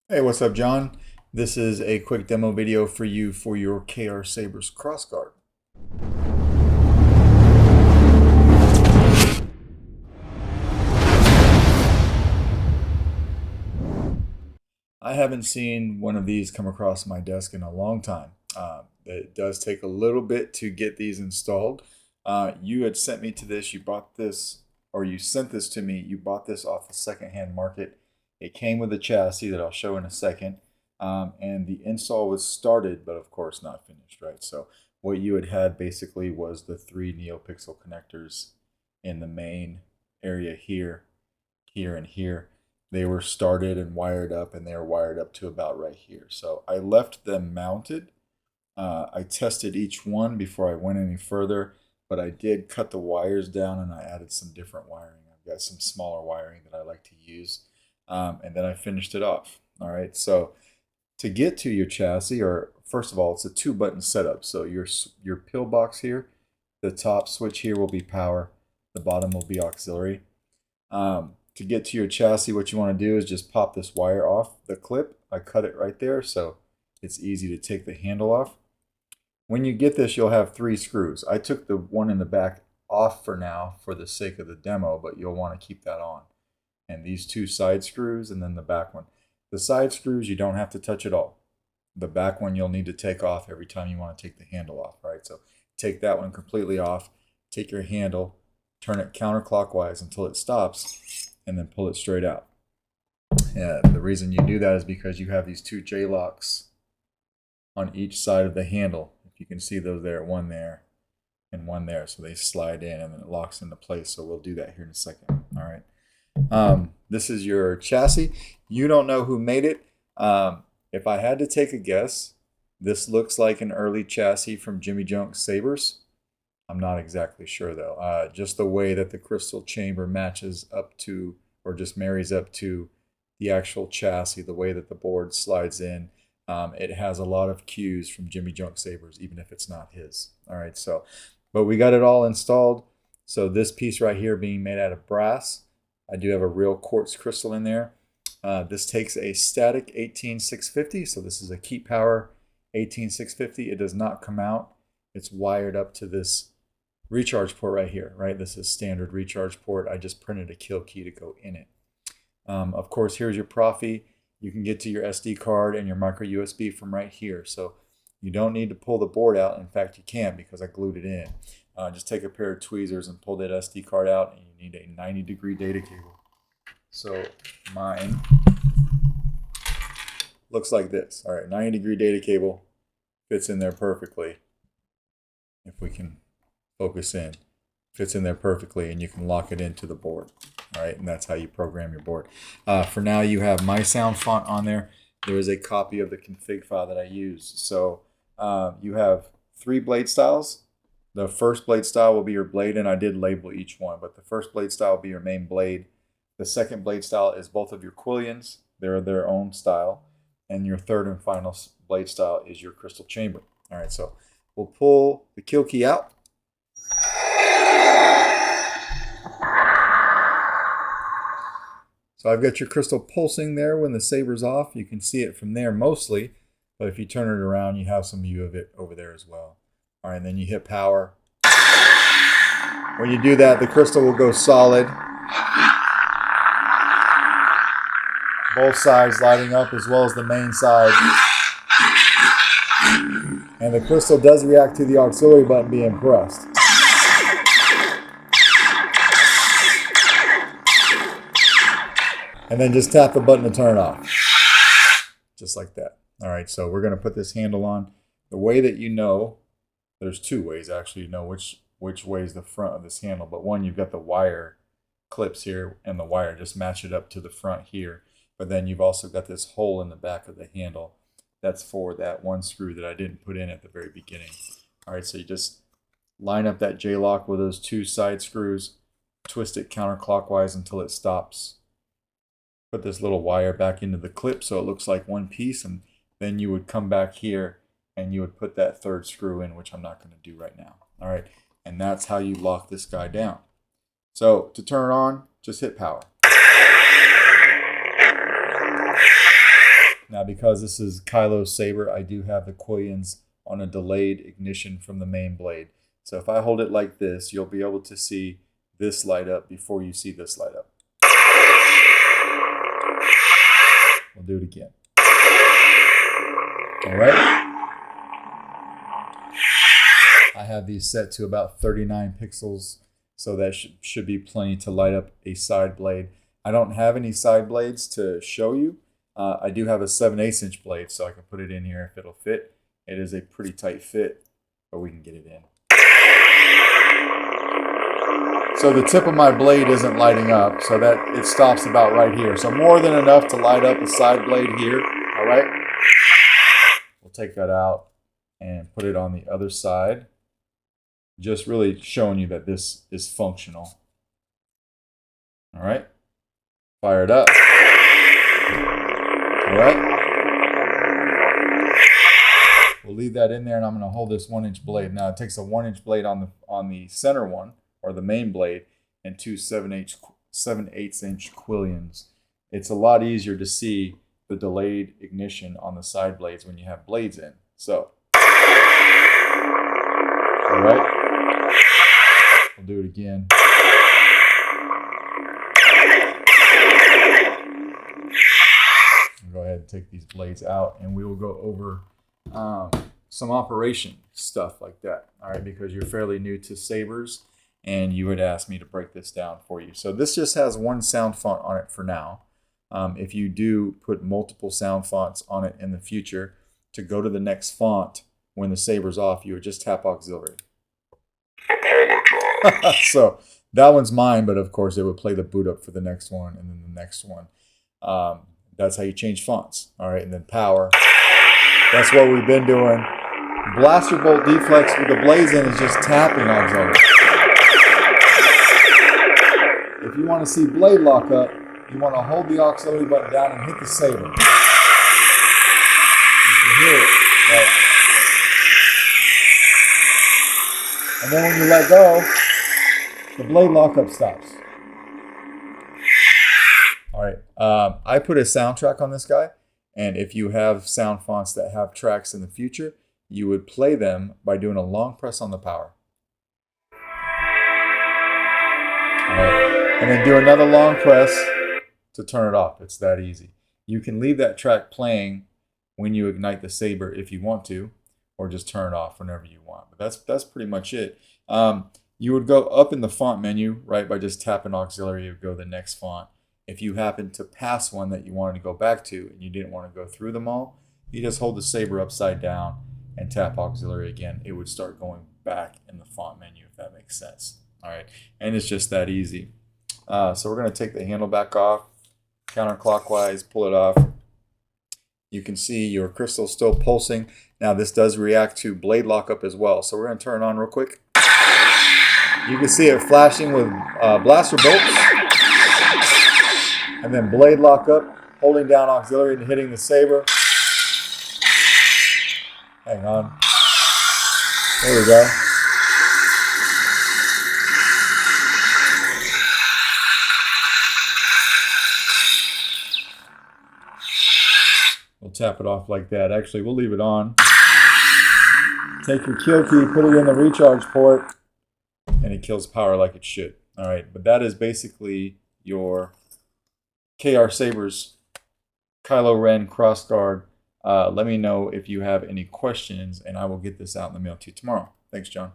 Hey, what's up, John? This is a quick demo video for you for your KR Sabers Krossguard. I haven't seen one of these come across my desk in a long time. It does take a little bit to get these installed. You had sent me to this, you bought this, or you sent this to me, you bought this off the secondhand market. It came with a chassis that I'll show in a second. And the install was started, but of course not finished, right? So what you had basically was the three Neopixel connectors in the main area here, here, and here. They were started and wired up, and they were wired up to about right here. So I left them mounted. I tested each one before I went any further, but I did cut the wires down and I added some different wiring. I've got some smaller wiring that I like to use. And then I finished it off. All right, so to get to your chassis, or first of all, it's a 2-button setup. So your pillbox here, the top switch here will be power, the bottom will be auxiliary. To get to your chassis, what you want to do is just pop this wire off the clip. I cut it right there, so it's easy to take the handle off. When you get this, you'll have 3 screws. I took the one in the back off for now for the sake of the demo, but you'll want to keep that on. And these 2 side screws and then the back one. The side screws you don't have to touch at all. The back one you'll need to take off every time you want to take the handle off, right? So take that one completely off, take your handle, turn it counterclockwise until it stops, and then pull it straight out. And the reason you do that is because you have these 2 J-locks on each side of the handle. If you can see those there, one there and one there. So they slide in and then it locks into place. So we'll do that here in a second. All right. This is your chassis. You don't know who made it. If I had to take a guess, this looks like an early chassis from Jimmy Junk's Sabers. I'm not exactly sure though. Just the way that the crystal chamber matches up to, or just marries up to the actual chassis, the way that the board slides in. It has a lot of cues from Jimmy Junk Sabers, even if it's not his. All right, so, but we got it all installed. So this piece right here being made out of brass, I do have a real quartz crystal in there. This takes a static 18650, so this is a keep power 18650. It does not come out. It's wired up to this recharge port right here, right? This is standard recharge port. I just printed a kill key to go in it. Of course, here's your Proffie. You can get to your SD card and your micro USB from right here. So you don't need to pull the board out. In fact, you can't because I glued it in. Just take a pair of tweezers and pull that SD card out, and you need a 90-degree data cable. So mine looks like this. All right, 90-degree data cable fits in there perfectly. If we can focus in, fits in there perfectly, and you can lock it into the board. All right, and that's how you program your board. For now, you have my sound font on there. There is a copy of the config file that I use. So you have 3 blade styles. The first blade style will be your blade, and I did label each one, but the first blade style will be your main blade. The second blade style is both of your quillions. They're their own style. And your third and final blade style is your crystal chamber. All right, so we'll pull the kill key out. So I've got your crystal pulsing there when the saber's off. You can see it from there mostly, but if you turn it around, you have some view of it over there as well. All right, and then you hit power. When you do that, the crystal will go solid. Both sides lighting up as well as the main side. And the crystal does react to the auxiliary button being pressed. And then just tap the button to turn it off. Just like that. All right, so we're going to put this handle on. The way that you know, there's 2 ways actually you know which way is the front of this handle. But one, you've got the wire clips here, and the wire just match it up to the front here. But then you've also got this hole in the back of the handle. That's for that one screw that I didn't put in at the very beginning. All right, so you just line up that J-lock with those 2 side screws, twist it counterclockwise until it stops. Put this little wire back into the clip so it looks like one piece, and then you would come back here and you would put that 3rd screw in, which I'm not going to do right now. All right, and that's how you lock this guy down. So to turn it on, just hit power. Now, because this is Kylo's saber, I do have the quillions on a delayed ignition from the main blade. So if I hold it like this, you'll be able to see this light up before you see this light up. We'll do it again. All right. I have these set to about 39 pixels, so that should be plenty to light up a side blade. I don't have any side blades to show you. I do have a 7/8 inch blade, so I can put it in here if it'll fit. It is a pretty tight fit, but we can get it in. So the tip of my blade isn't lighting up, so that it stops about right here. So more than enough to light up a side blade here, all right? We'll take that out and put it on the other side. Just really showing you that this is functional. All right, fire it up. All right, we'll leave that in there, and I'm going to hold this 1-inch blade. Now it takes a 1-inch blade on the center one, or the main blade, and two 7/8 inch quillions. It's a lot easier to see the delayed ignition on the side blades when you have blades in. So, all right, we'll do it again. Go ahead and take these blades out, and we will go over some operation stuff like that. All right, because you're fairly new to sabers, and you would ask me to break this down for you. So this just has one sound font on it for now. If you do put multiple sound fonts on it in the future, to go to the next font when the saber's off, you would just tap auxiliary. So that one's mine, but of course it would play the boot up for the next one, and then the next one. That's how you change fonts. All right, and then power. That's what we've been doing. Blaster bolt deflex with the blades in is just tapping auxiliary. If you want to see blade lock up, you want to hold the auxiliary button down and hit the saber. You can hear it, right? And then when you let go, the blade lockup stops. All right, I put a soundtrack on this guy, and if you have sound fonts that have tracks in the future, you would play them by doing a long press on the power. All right, and then do another long press to turn it off. It's that easy. You can leave that track playing when you ignite the saber if you want to, or just turn it off whenever you want. But that's pretty much it. You would go up in the font menu, right, by just tapping auxiliary. You would go to the next font. If you happen to pass one that you wanted to go back to and you didn't want to go through them all, you just hold the saber upside down and tap auxiliary again. It would start going back in the font menu, if that makes sense. All right, and it's just that easy. So we're going to take the handle back off, counterclockwise, pull it off. You can see your crystal still pulsing. Now this does react to blade lockup as well. So we're going to turn it on real quick. You can see it flashing with blaster bolts. And then blade lockup, holding down auxiliary and hitting the saber. Hang on. There we go. We'll tap it off like that. Actually, we'll leave it on. Take your kill key, put it in the recharge port, and it kills power like it should. All right, but that is basically your KR Sabers Kylo Ren Krossguard. Let me know if you have any questions, and I will get this out in the mail to you tomorrow. Thanks, John.